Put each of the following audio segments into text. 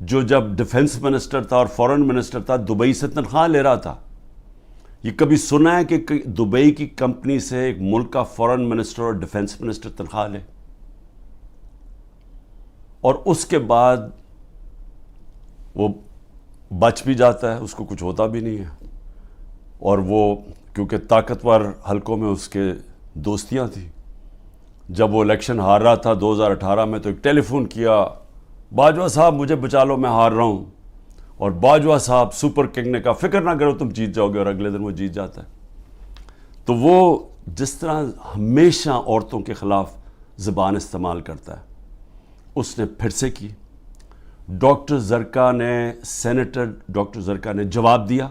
جو جب defence minister تھا اور فورن منسٹر تھا دبئی سے تنخواہ لے رہا تھا. یہ کبھی سنا ہے کہ دبئی کی کمپنی سے ایک ملک کا فورن منسٹر اور ڈیفنس منسٹر تنخواہ لے؟ اور اس کے بعد وہ بچ بھی جاتا ہے, اس کو کچھ ہوتا بھی نہیں ہے. اور وہ کیونکہ طاقتور حلقوں میں اس کے دوستیاں تھیں, جب وہ الیکشن ہار رہا تھا 2018 میں تو ایک ٹیلی فون کیا, باجوہ صاحب مجھے بچا لو میں ہار رہا ہوں. اور باجوہ صاحب سپر کنگ نے کہا فکر نہ کرو تم جیت جاؤ گے, اور اگلے دن وہ جیت جاتا ہے. تو وہ جس طرح ہمیشہ عورتوں کے خلاف زبان استعمال کرتا ہے, اس نے پھر سے کی. ڈاکٹر زرکا نے, سینیٹر ڈاکٹر زرکا نے جواب دیا,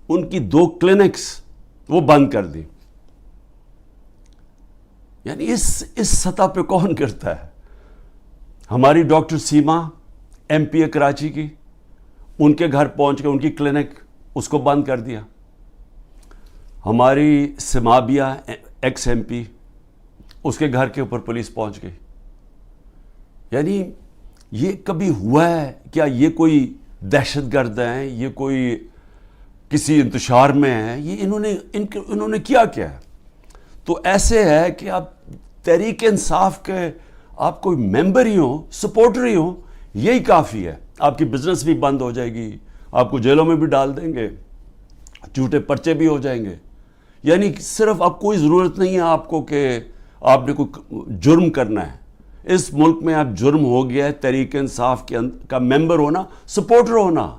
ان کی 2 کلینکس وہ بند کر دی. یعنی اس سطح پہ کون کرتا ہے؟ ہماری ڈاکٹر سیما ایم پی اے کراچی کی, ان کے گھر پہنچ کے ان کی کلینک اس کو بند کر دیا. ہماری سمابیہ ایکس ایم پی, اس کے گھر کے اوپر پولیس پہنچ گئی. یعنی یہ کبھی ہوا ہے کیا؟ یہ کوئی دہشت گرد ہیں, یہ کوئی کسی انتشار میں ہیں, یہ انہوں نے کیا ہے؟ تو ایسے ہے کہ آپ تحریک انصاف کے آپ کوئی ممبر ہی ہوں, سپورٹر ہی ہوں, یہی کافی ہے. آپ کی بزنس بھی بند ہو جائے گی, آپ کو جیلوں میں بھی ڈال دیں گے, جھوٹے پرچے بھی ہو جائیں گے. یعنی صرف اب کوئی ضرورت نہیں ہے آپ کو کہ آپ نے کوئی جرم کرنا ہے. اس ملک میں اب جرم ہو گیا ہے تحریک انصاف کا ممبر ہونا, سپورٹر ہونا.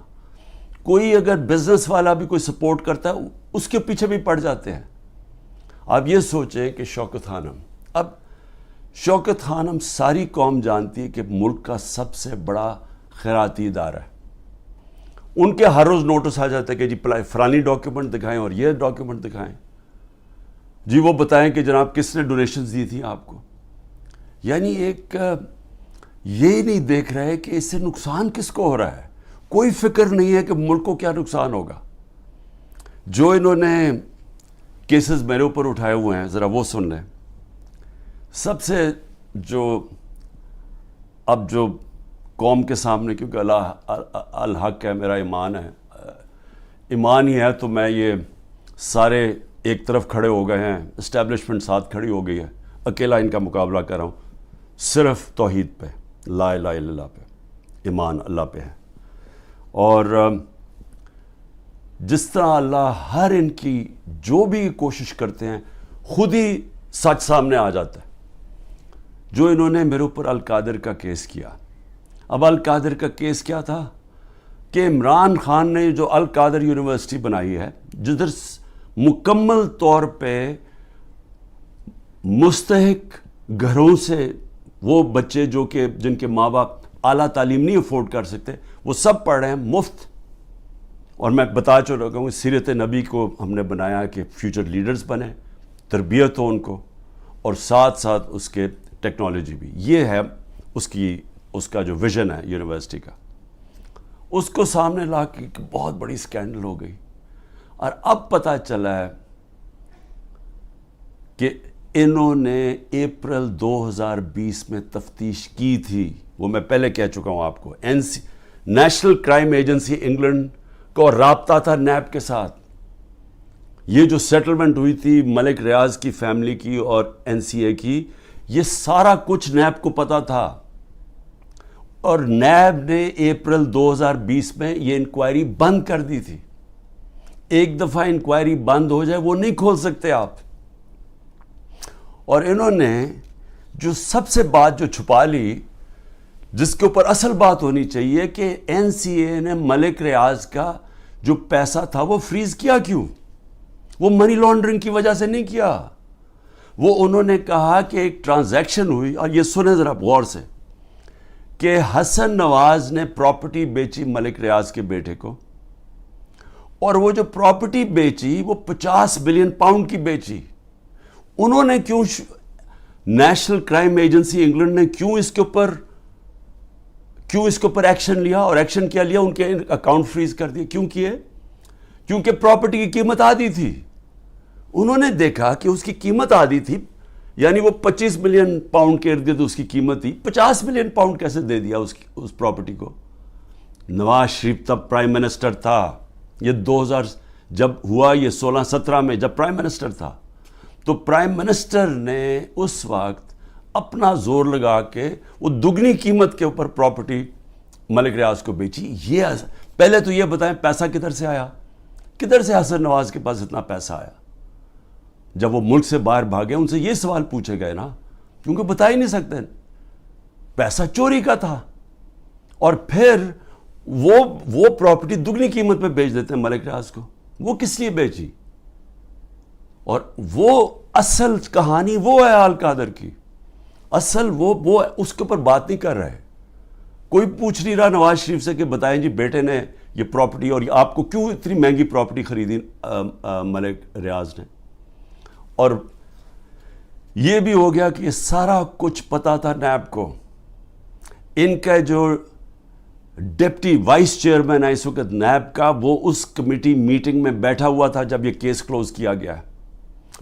کوئی اگر بزنس والا بھی کوئی سپورٹ کرتا ہے اس کے پیچھے بھی پڑ جاتے ہیں. آپ یہ سوچیں کہ شوکت خانم, اب شوکت خانم ساری قوم جانتی ہے کہ ملک کا سب سے بڑا خیراتی ادارہ ہے. ان کے ہر روز نوٹس آ جاتا ہے کہ جی فلانی ڈاکیومنٹ دکھائیں اور یہ ڈاکیومنٹ دکھائیں, جی وہ بتائیں کہ جناب کس نے ڈونیشنز دی تھیں آپ کو. یعنی ایک یہ نہیں دیکھ رہے کہ اس سے نقصان کس کو ہو رہا ہے. کوئی فکر نہیں ہے کہ ملک کو کیا نقصان ہوگا. جو انہوں نے کیسز میرے اوپر اٹھائے ہوئے ہیں ذرا وہ سن لیں. سب سے اب جو قوم کے سامنے, کیونکہ اللہ الحق ہے, میرا ایمان ہے, ایمان ہی ہے, تو میں یہ سارے ایک طرف کھڑے ہو گئے ہیں, اسٹیبلشمنٹ ساتھ کھڑی ہو گئی ہے, اکیلا ان کا مقابلہ کر رہا ہوں. صرف توحید پہ, لا الہ الا اللہ پہ, ایمان اللہ پہ ہے. اور جس طرح اللہ ہر ان کی جو بھی کوشش کرتے ہیں خود ہی سچ سامنے آ جاتا ہے. جو انہوں نے میرے اوپر القادر کا کیس کیا, اب القادر کا کیس کیا تھا کہ عمران خان نے جو القادر یونیورسٹی بنائی ہے, جدھر مکمل طور پہ مستحق گھروں سے وہ بچے جو کہ جن کے ماں باپ اعلیٰ تعلیم نہیں افورڈ کر سکتے, وہ سب پڑھ رہے ہیں مفت. اور میں بتا چکا ہوں سیرت نبی کو ہم نے بنایا کہ فیوچر لیڈرز بنیں, تربیت ہو ان کو, اور ساتھ ساتھ اس کے ٹیکنالوجی بھی. یہ ہے اس کا جو ویژن ہے یونیورسٹی کا. اس کو سامنے لا کے ایک بہت بڑی سکینڈل ہو گئی. اور اب پتہ چلا ہے کہ انہوں نے اپریل 2020 میں تفتیش کی تھی. وہ میں پہلے کہہ چکا ہوں آپ کو, نیشنل کرائم ایجنسی انگلینڈ کو رابطہ تھا نیب کے ساتھ. یہ جو سیٹلمنٹ ہوئی تھی ملک ریاض کی فیملی کی اور این سی اے کی, یہ سارا کچھ نیب کو پتا تھا. اور نیب نے اپریل 2020 میں یہ انکوائری بند کر دی تھی. ایک دفعہ انکوائری بند ہو جائے وہ نہیں کھول سکتے آپ. اور انہوں نے جو سب سے بات جو چھپا لی, جس کے اوپر اصل بات ہونی چاہیے, کہ این سی اے نے ملک ریاض کا جو پیسہ تھا وہ فریز کیا کیوں؟ وہ منی لانڈرنگ کی وجہ سے نہیں کیا. وہ انہوں نے کہا کہ ایک ٹرانزیکشن ہوئی, اور یہ سنیں ذرا غور سے, کہ حسن نواز نے پراپرٹی بیچی ملک ریاض کے بیٹے کو, اور وہ جو پراپرٹی بیچی وہ 50 بلین پاؤنڈ کی بیچی. انہوں نے کیوں, نیشنل کرائم ایجنسی انگلینڈ نے کیوں اس کے اوپر ایکشن لیا, اور ایکشن کیا لیا؟ ان کے اکاؤنٹ فریز کر دیے. کیوں کیے؟ کیونکہ پراپرٹی کی قیمت آدھی تھی. انہوں نے دیکھا کہ اس کی قیمت آدھی تھی, یعنی وہ 25 ملین پاؤنڈ کے ارد گرد اس کی قیمت تھی, 50 ملین پاؤنڈ کیسے دے دیا اس پراپرٹی کو؟ نواز شریف تب پرائم منسٹر تھا، یہ 2000 جب ہوا، یہ 16-17 میں جب پرائم منسٹر تھا، تو پرائم منسٹر نے اس وقت اپنا زور لگا کے وہ دگنی قیمت کے اوپر پراپرٹی ملک ریاض کو بیچی. یہ پہلے تو یہ بتائیں پیسہ کدھر سے آیا؟ کدھر سے حسن نواز کے پاس اتنا پیسہ آیا؟ جب وہ ملک سے باہر بھاگے ان سے یہ سوال پوچھے گئے نا، کیونکہ بتا ہی نہیں سکتے، پیسہ چوری کا تھا. اور پھر وہ پراپرٹی دگنی قیمت پہ بیچ دیتے ہیں ملک ریاض کو. وہ کس لیے بیچی؟ اور وہ اصل کہانی وہ ہے آل قادر کی، اصل وہ اس کے اوپر بات نہیں کر رہے. کوئی پوچھ نہیں رہا نواز شریف سے کہ بتائیں جی بیٹے نے یہ پراپرٹی اور آپ کو کیوں اتنی مہنگی پراپرٹی خریدی ملک ریاض نے. اور یہ بھی ہو گیا کہ یہ سارا کچھ پتا تھا نیب کو. ان کا جو ڈپٹی وائس چیئرمین ہے اس وقت نیب کا، وہ اس کمیٹی میٹنگ میں بیٹھا ہوا تھا جب یہ کیس کلوز کیا گیا.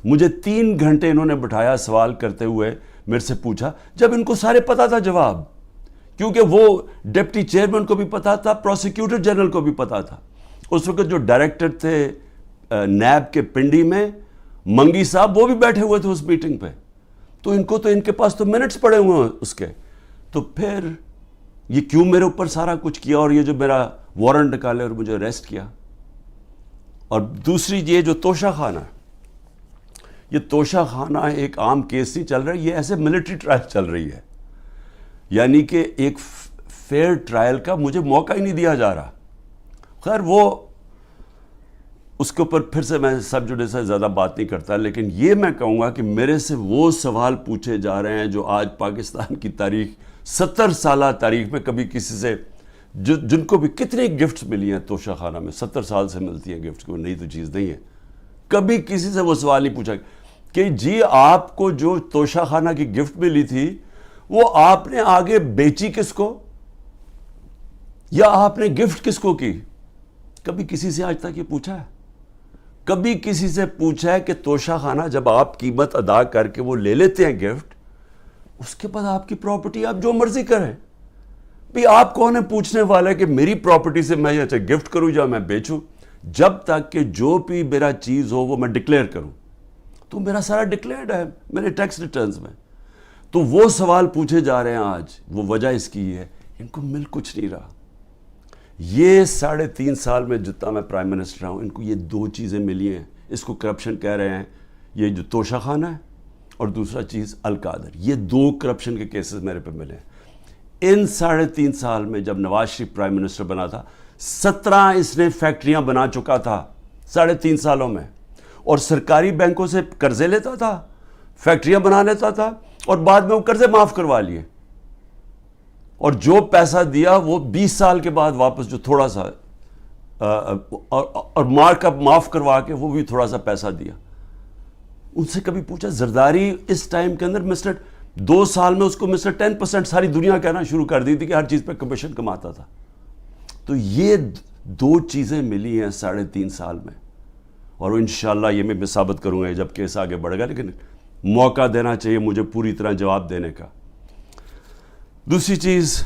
مجھے 3 گھنٹے انہوں نے بٹھایا سوال کرتے ہوئے، میرے سے پوچھا جب ان کو سارے پتا تھا جواب، کیونکہ وہ ڈپٹی چیئرمین کو بھی پتا تھا، پروسیکیوٹر جنرل کو بھی پتا تھا. اس وقت جو ڈائریکٹر تھے نیب کے پنڈی میں، منگی صاحب، وہ بھی بیٹھے ہوئے تھے اس میٹنگ پہ. تو ان کے پاس تو منٹس پڑے ہوئے ہیں اس کے. تو پھر یہ کیوں میرے اوپر سارا کچھ کیا، اور یہ جو میرا وارنٹ نکالے اور مجھے اریسٹ کیا. اور دوسری یہ جو توشہ خانہ، یہ توشہ خانہ ایک عام کیس نہیں چل رہا، یہ ایسے ملٹری ٹرائل چل رہی ہے. یعنی کہ ایک فیئر ٹرائل کا مجھے موقع ہی نہیں دیا جا رہا. خیر وہ اس کے اوپر پھر سے میں سب جوڈے سے زیادہ بات نہیں کرتا، لیکن یہ میں کہوں گا کہ میرے سے وہ سوال پوچھے جا رہے ہیں جو آج پاکستان کی تاریخ 70 سالہ تاریخ میں کبھی کسی سے، جن کو بھی کتنے گفٹس ملی ہیں توشہ خانہ میں، 70 سال سے ملتی ہیں گفٹس، کوئی نئی تو چیز نہیں ہے. کبھی کسی سے وہ سوال نہیں پوچھا کہ جی آپ کو جو توشہ خانہ کی گفٹ ملی تھی وہ آپ نے آگے بیچی کس کو، یا آپ نے گفٹ کس کو کی. کبھی کسی سے آج تک یہ پوچھا ہے؟ کبھی کسی سے پوچھا ہے کہ توشہ خانہ جب آپ قیمت ادا کر کے وہ لے لیتے ہیں گفٹ، اس کے بعد آپ کی پراپرٹی آپ جو مرضی کریں؟ بھی آپ کون ہے پوچھنے والا ہے کہ میری پراپرٹی سے میں یہ گفٹ کروں یا میں بیچوں؟ جب تک کہ جو بھی میرا چیز ہو وہ میں ڈکلیئر کروں. تو میرا سارا ڈکلیئرڈ ہے میرے ٹیکس ریٹرنز میں. تو وہ سوال پوچھے جا رہے ہیں آج، وہ وجہ اس کی ہے ان کو مل کچھ نہیں رہا. یہ 3.5 سال میں جتنا میں پرائم منسٹر رہا ہوں، ان کو یہ 2 چیزیں ملی ہیں. اس کو کرپشن کہہ رہے ہیں، یہ جو توشہ خانہ ہے، اور دوسرا چیز القادر. یہ 2 کرپشن کے کیسز میرے پہ ملے ہیں. ان 3.5 سال میں جب نواز شریف پرائم منسٹر بنا تھا، 17 اس نے فیکٹریاں بنا چکا تھا 3.5 سالوں میں، اور سرکاری بینکوں سے قرضے لیتا تھا، فیکٹریاں بنا لیتا تھا، اور بعد میں وہ قرضے معاف کروا لیے. اور جو پیسہ دیا وہ 20 سال کے بعد واپس، جو تھوڑا سا اور مارک اپ معاف کروا کے وہ بھی تھوڑا سا پیسہ دیا. ان سے کبھی پوچھا زرداری اس ٹائم کے اندر 2 سال میں اس کو 10% ساری دنیا کہنا شروع کر دی تھی کہ ہر چیز پہ کمیشن کماتا تھا. تو یہ 2 چیزیں ملی ہیں 3.5 سال میں، اور انشاءاللہ یہ میں ثابت کروں گا جب کیس آگے بڑھے گا. لیکن موقع دینا چاہیے مجھے پوری طرح جواب دینے کا. دوسری چیز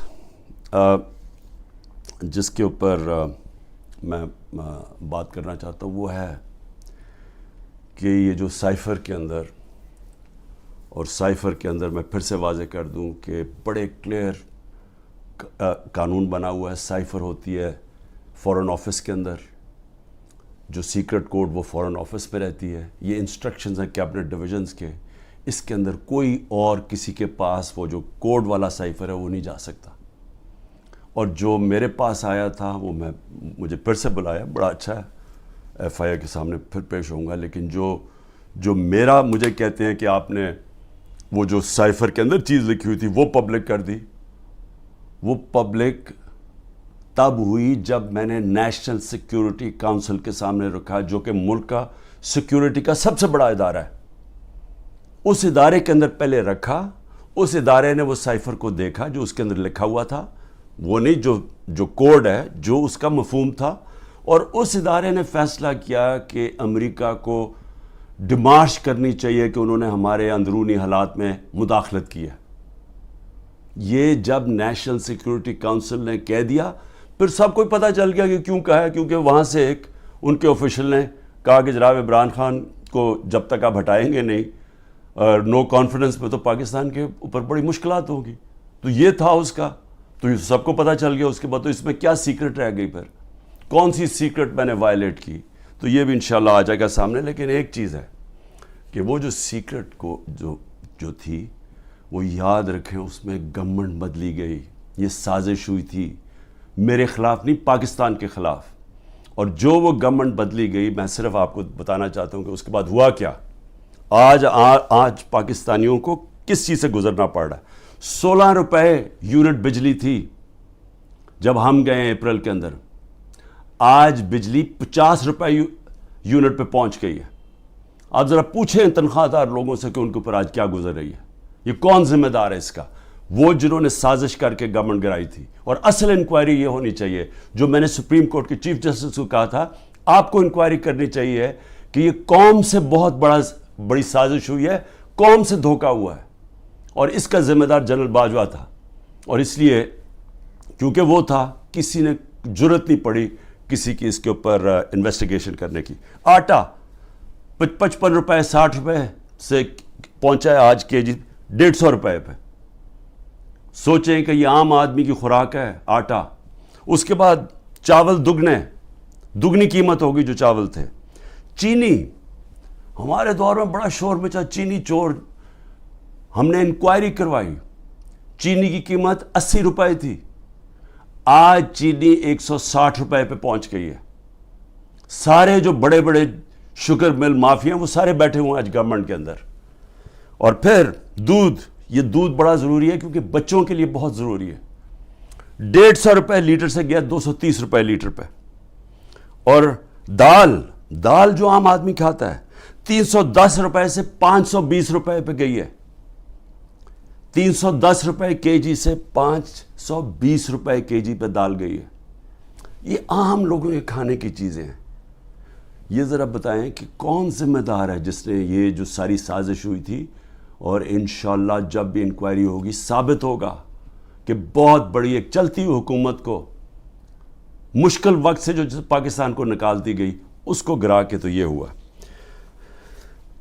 جس کے اوپر میں بات کرنا چاہتا ہوں وہ ہے کہ یہ جو سائفر کے اندر، اور سائفر کے اندر میں پھر سے واضح کر دوں کہ بڑے کلیئر قانون بنا ہوا ہے. سائفر ہوتی ہے فورن آفس کے اندر، جو سیکرٹ کوڈ وہ فورن آفس میں رہتی ہے. یہ انسٹرکشنز ہیں کیبنٹ ڈویژنز کے. اس کے اندر کوئی اور کسی کے پاس وہ جو کوڈ والا سائفر ہے وہ نہیں جا سکتا. اور جو میرے پاس آیا تھا وہ مجھے پھر سے بلایا، بڑا اچھا ہے، ایف آئی آر کے سامنے پھر پیش ہوں گا. لیکن جو میرا مجھے کہتے ہیں کہ آپ نے وہ جو سائفر کے اندر چیز لکھی ہوئی تھی وہ پبلک کر دی. وہ پبلک تب ہوئی جب میں نے نیشنل سیکیورٹی کونسل کے سامنے رکھا، جو کہ ملک کا سیکیورٹی کا سب سے بڑا ادارہ ہے. اس ادارے کے اندر پہلے رکھا. اس ادارے نے وہ سائفر کو دیکھا جو اس کے اندر لکھا ہوا تھا، وہ نہیں جو کوڈ ہے، جو اس کا مفہوم تھا. اور اس ادارے نے فیصلہ کیا کہ امریکہ کو ڈیمارش کرنی چاہیے کہ انہوں نے ہمارے اندرونی حالات میں مداخلت کی ہے. یہ جب نیشنل سیکیورٹی کونسل نے کہہ دیا پھر سب کو پتہ چل گیا کہ کیوں کہا ہے، کیونکہ وہاں سے ایک ان کے آفیشل نے کہا کہ جناب عمران خان کو جب تک آپ ہٹائیں گے نہیں نو کانفیڈنس میں تو پاکستان کے اوپر بڑی مشکلات ہوں گی. تو یہ تھا اس کا، تو یہ سب کو پتہ چل گیا. اس کے بعد تو اس میں کیا سیکرٹ رہ گئی، پھر کون سی سیکرٹ میں نے وائلیٹ کی، تو یہ بھی انشاءاللہ آ جائے گا سامنے. لیکن ایک چیز ہے کہ وہ جو سیکرٹ کو جو تھی وہ یاد رکھیں، اس میں گورنمنٹ بدلی گئی. یہ سازش ہوئی تھی میرے خلاف نہیں، پاکستان کے خلاف. اور جو وہ گورنمنٹ بدلی گئی، میں صرف آپ کو بتانا چاہتا ہوں کہ اس کے بعد ہوا کیا. آج پاکستانیوں کو کس چیز سے گزرنا پڑ رہا ہے. 16 روپے یونٹ بجلی تھی جب ہم گئے ہیں اپریل کے اندر، آج بجلی 50 روپے یونٹ پہ پہنچ گئی ہے. آپ ذرا پوچھیں تنخواہ دار لوگوں سے کہ ان کے اوپر آج کیا گزر رہی ہے. یہ کون ذمہ دار ہے اس کا؟ وہ جنہوں نے سازش کر کے گورنمنٹ گرائی تھی. اور اصل انکوائری یہ ہونی چاہیے جو میں نے سپریم کورٹ کے چیف جسٹس کو کہا تھا، آپ کو انکوائری کرنی چاہیے کہ یہ قوم سے بہت بڑی سازش ہوئی ہے، قوم سے دھوکہ ہوا ہے، اور اس کا ذمہ دار جنرل باجوہ تھا. اور اس لیے کیونکہ وہ تھا، کسی نے جرت نہیں پڑی کسی کی اس کے اوپر انویسٹیگیشن کرنے کی. آٹا 55 روپے 60 روپے سے پہنچا ہے آج کے جی 150 روپے پہ. سوچیں کہ یہ عام آدمی کی خوراک ہے آٹا. اس کے بعد چاول دگنی قیمت ہوگی جو چاول تھے. چینی، ہمارے دور میں بڑا شور مچا چینی چور. ہم نے انکوائری کروائی، چینی کی قیمت 80 روپے تھی، آج چینی 160 روپے پہ پہنچ گئی ہے. سارے جو بڑے بڑے شوگر مل مافیا وہ سارے بیٹھے ہوئے ہیں آج گورنمنٹ کے اندر. اور پھر یہ دودھ بڑا ضروری ہے کیونکہ بچوں کے لیے بہت ضروری ہے. 150 روپے لیٹر سے گیا 230 روپے لیٹر پہ. اور دال جو عام آدمی کھاتا ہے 310 روپے سے 520 روپے پہ گئی ہے. 310 روپے کے جی سے 520 روپے کے جی پہ دال گئی ہے. یہ عام لوگوں کے کھانے کی چیزیں ہیں. یہ ذرا بتائیں کہ کون ذمہ دار ہے جس نے یہ جو ساری سازش ہوئی تھی. اور انشاءاللہ جب بھی انکوائری ہوگی ثابت ہوگا کہ بہت بڑی ایک چلتی ہوئی حکومت کو مشکل وقت سے جو پاکستان کو نکالتی گئی اس کو گرا کے تو یہ ہوا.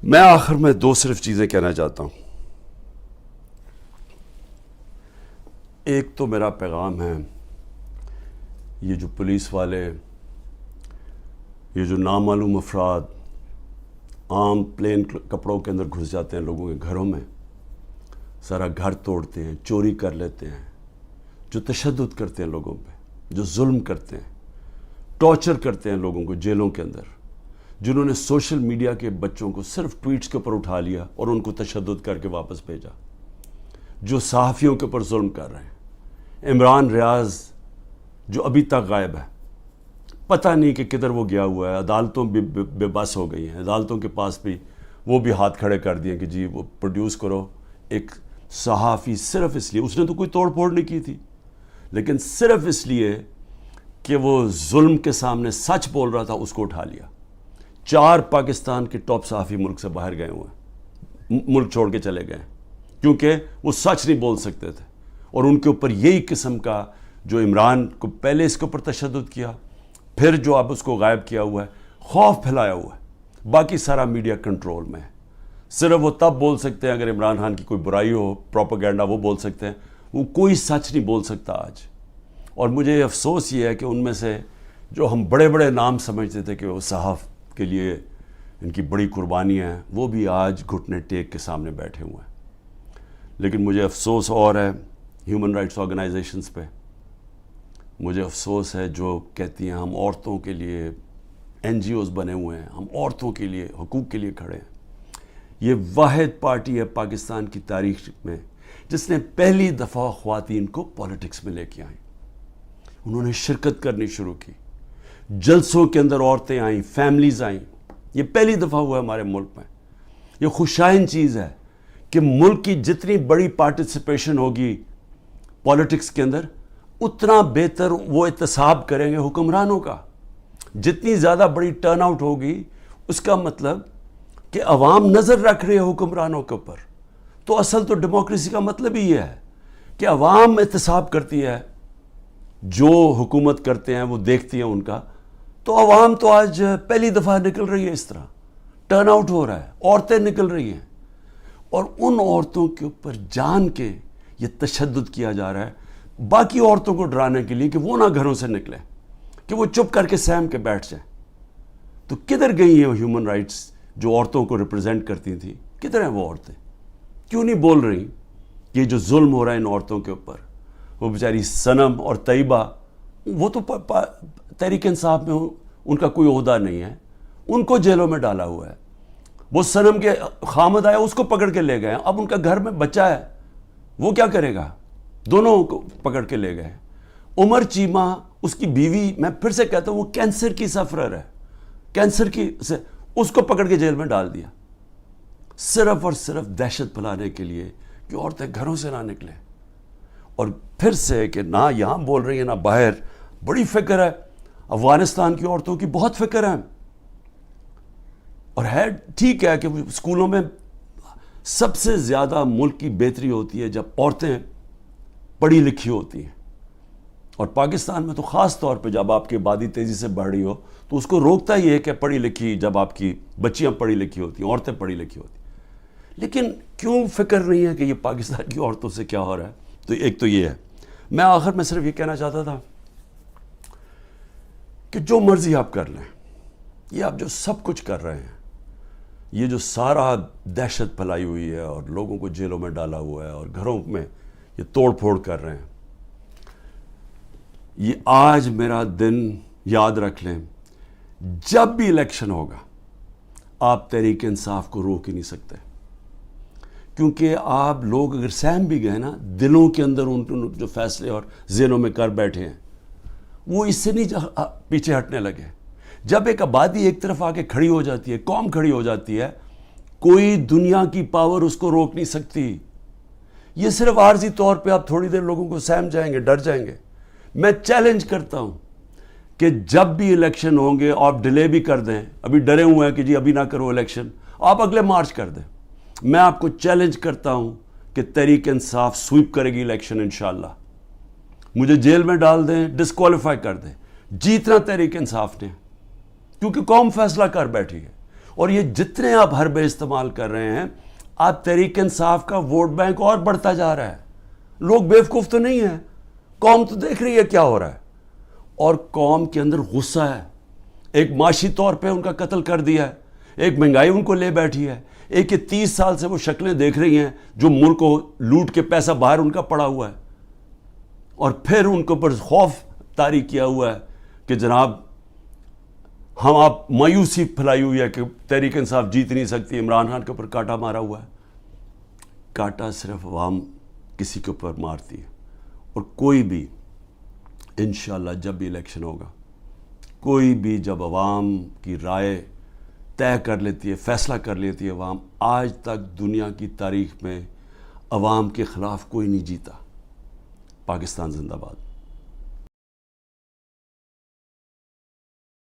میں آخر میں صرف چیزیں کہنا چاہتا ہوں. ایک تو میرا پیغام ہے، یہ جو پولیس والے، یہ جو نامعلوم افراد عام پلین کپڑوں کے اندر گھس جاتے ہیں لوگوں کے گھروں میں، سارا گھر توڑتے ہیں، چوری کر لیتے ہیں، جو تشدد کرتے ہیں لوگوں پہ، جو ظلم کرتے ہیں، ٹارچر کرتے ہیں لوگوں کو جیلوں کے اندر، جنہوں نے سوشل میڈیا کے بچوں کو صرف ٹویٹس کے اوپر اٹھا لیا اور ان کو تشدد کر کے واپس بھیجا، جو صحافیوں کے اوپر ظلم کر رہے ہیں. عمران ریاض جو ابھی تک غائب ہے، پتہ نہیں کہ کدھر وہ گیا ہوا ہے. عدالتوں بھی بے بس ہو گئی ہیں، عدالتوں کے پاس بھی وہ بھی ہاتھ کھڑے کر دیے کہ جی وہ پروڈیوس کرو. ایک صحافی صرف اس لیے، اس نے تو کوئی توڑ پھوڑ نہیں کی تھی، لیکن صرف اس لیے کہ وہ ظلم کے سامنے سچ بول رہا تھا، اس کو اٹھا لیا. 4 پاکستان کے ٹاپ صحافی ملک سے باہر گئے ہوئے ہیں، ملک چھوڑ کے چلے گئے کیونکہ وہ سچ نہیں بول سکتے تھے. اور ان کے اوپر یہی قسم کا جو عمران کو پہلے اس کے اوپر تشدد کیا، پھر جو اب اس کو غائب کیا ہوا ہے، خوف پھیلایا ہوا ہے. باقی سارا میڈیا کنٹرول میں ہے. صرف وہ تب بول سکتے ہیں اگر عمران خان کی کوئی برائی ہو، پروپیگنڈا، وہ بول سکتے ہیں. وہ کوئی سچ نہیں بول سکتا آج. اور مجھے افسوس یہ ہے کہ ان میں سے جو ہم بڑے بڑے نام سمجھتے تھے کہ وہ صحاف کے لیے ان کی بڑی قربانیاں ہیں، وہ بھی آج گھٹنے ٹیک کے سامنے بیٹھے ہوئے ہیں. لیکن مجھے افسوس اور ہے ہیومن رائٹس آرگنائزیشنز پہ. مجھے افسوس ہے جو کہتی ہیں ہم عورتوں کے لیے NGOs بنے ہوئے ہیں، ہم عورتوں کے لیے حقوق کے لیے کھڑے ہیں. یہ واحد پارٹی ہے پاکستان کی تاریخ میں جس نے پہلی دفعہ خواتین کو پولیٹکس میں لے کے آئیں. انہوں نے شرکت کرنی شروع کی، جلسوں کے اندر عورتیں آئیں، فیملیز آئیں. یہ پہلی دفعہ ہوا ہے ہمارے ملک میں. یہ خوشائن چیز ہے کہ ملک کی جتنی بڑی پارٹیسپیشن ہوگی پولیٹکس کے اندر، اتنا بہتر وہ احتساب کریں گے حکمرانوں کا. جتنی زیادہ بڑی ٹرن آؤٹ ہوگی اس کا مطلب کہ عوام نظر رکھ رہے ہیں حکمرانوں کے اوپر. تو اصل تو ڈیموکریسی کا مطلب ہی یہ ہے کہ عوام احتساب کرتی ہے جو حکومت کرتے ہیں وہ دیکھتی ہیں ان کا. تو عوام تو آج پہلی دفعہ نکل رہی ہے, اس طرح ٹرن آؤٹ ہو رہا ہے, عورتیں نکل رہی ہیں, اور ان عورتوں کے اوپر جان کے یہ تشدد کیا جا رہا ہے باقی عورتوں کو ڈرانے کے لیے کہ وہ نہ گھروں سے نکلیں, کہ وہ چپ کر کے سہم کے بیٹھ جائیں. تو کدھر گئی ہیں ہیومن رائٹس جو عورتوں کو ریپرزینٹ کرتی تھیں؟ کدھر ہیں وہ عورتیں؟ کیوں نہیں بول رہی کہ جو ظلم ہو رہا ہے ان عورتوں کے اوپر؟ وہ بیچاری صنم اور طیبہ, وہ تو تحریک انصاف میں ان کا کوئی عہدہ نہیں ہے, ان کو جیلوں میں ڈالا ہوا ہے. وہ صنم کے خامد آیا, اس کو پکڑ کے لے گئے. اب ان کا گھر میں بچہ ہے, وہ کیا کرے گا؟ دونوں کو پکڑ کے لے گئے. عمر چیمہ اس کی بیوی, میں پھر سے کہتا ہوں, وہ کینسر کی سفرر ہے, کینسر کی سے اس کو پکڑ کے جیل میں ڈال دیا, صرف اور صرف دہشت پھیلانے کے لیے کہ عورتیں گھروں سے نہ نکلیں. اور پھر سے کہ نہ یہاں بول رہی ہیں نہ باہر. بڑی فکر ہے افغانستان کی عورتوں کی, بہت فکر ہے. اور ہے ٹھیک ہے کہ اسکولوں میں سب سے زیادہ ملک کی بہتری ہوتی ہے جب عورتیں پڑھی لکھی ہوتی ہیں, اور پاکستان میں تو خاص طور پہ جب آپ کی آبادی تیزی سے بڑھ رہی ہو تو اس کو روکتا ہی ہے کہ پڑھی لکھی, جب آپ کی بچیاں پڑھی لکھی ہوتی ہیں, عورتیں پڑھی لکھی ہوتی ہیں. لیکن کیوں فکر نہیں ہے کہ یہ پاکستان کی عورتوں سے کیا ہو رہا ہے؟ تو ایک تو یہ ہے. میں آخر میں صرف یہ کہنا چاہتا تھا کہ جو مرضی آپ کر لیں, یہ آپ جو سب کچھ کر رہے ہیں, یہ جو سارا دہشت پھیلائی ہوئی ہے اور لوگوں کو جیلوں میں ڈالا ہوا ہے اور گھروں میں یہ توڑ پھوڑ کر رہے ہیں, یہ آج میرا دن یاد رکھ لیں, جب بھی الیکشن ہوگا آپ تحریک انصاف کو روک ہی نہیں سکتے. کیونکہ آپ لوگ اگر سہم بھی گئے نا, دلوں کے اندر ان جو فیصلے اور ذہنوں میں کر بیٹھے ہیں وہ اس سے نہیں پیچھے ہٹنے لگے. جب ایک آبادی ایک طرف آ کے کھڑی ہو جاتی ہے, قوم کھڑی ہو جاتی ہے, کوئی دنیا کی پاور اس کو روک نہیں سکتی. یہ صرف عارضی طور پہ آپ تھوڑی دیر لوگوں کو سہم جائیں گے, ڈر جائیں گے. میں چیلنج کرتا ہوں کہ جب بھی الیکشن ہوں گے آپ ڈیلے بھی کر دیں, ابھی ڈرے ہوئے ہیں کہ جی ابھی نہ کرو الیکشن, آپ اگلے مارچ کر دیں. میں آپ کو چیلنج کرتا ہوں کہ تحریک انصاف سویپ کرے گی الیکشن انشاءاللہ. مجھے جیل میں ڈال دیں, ڈسکوالیفائی کر دیں, جیتنا تحریک انصاف نے, کیونکہ قوم فیصلہ کر بیٹھی ہے. اور یہ جتنے آپ حربے استعمال کر رہے ہیں, آپ تحریک انصاف کا ووٹ بینک اور بڑھتا جا رہا ہے. لوگ بیوقوف تو نہیں ہیں, قوم تو دیکھ رہی ہے کیا ہو رہا ہے, اور قوم کے اندر غصہ ہے. ایک معاشی طور پہ ان کا قتل کر دیا ہے, ایک مہنگائی ان کو لے بیٹھی ہے, ایک 30 سال سے وہ شکلیں دیکھ رہی ہیں جو ملک کو لوٹ کے پیسہ باہر ان کا پڑا ہوا ہے, اور پھر ان کے اوپر خوف طاری کیا ہوا ہے کہ جناب ہم آپ مایوسی پھیلائی ہوئی ہے کہ تحریک انصاف جیت نہیں سکتی. عمران خان کے اوپر کانٹا مارا ہوا ہے. کانٹا صرف عوام کسی کے اوپر مارتی ہے, اور کوئی بھی انشاءاللہ جب بھی الیکشن ہوگا, کوئی بھی جب عوام کی رائے طے کر لیتی ہے, فیصلہ کر لیتی ہے عوام, آج تک دنیا کی تاریخ میں عوام کے خلاف کوئی نہیں جیتا. پاکستان زندہ باد.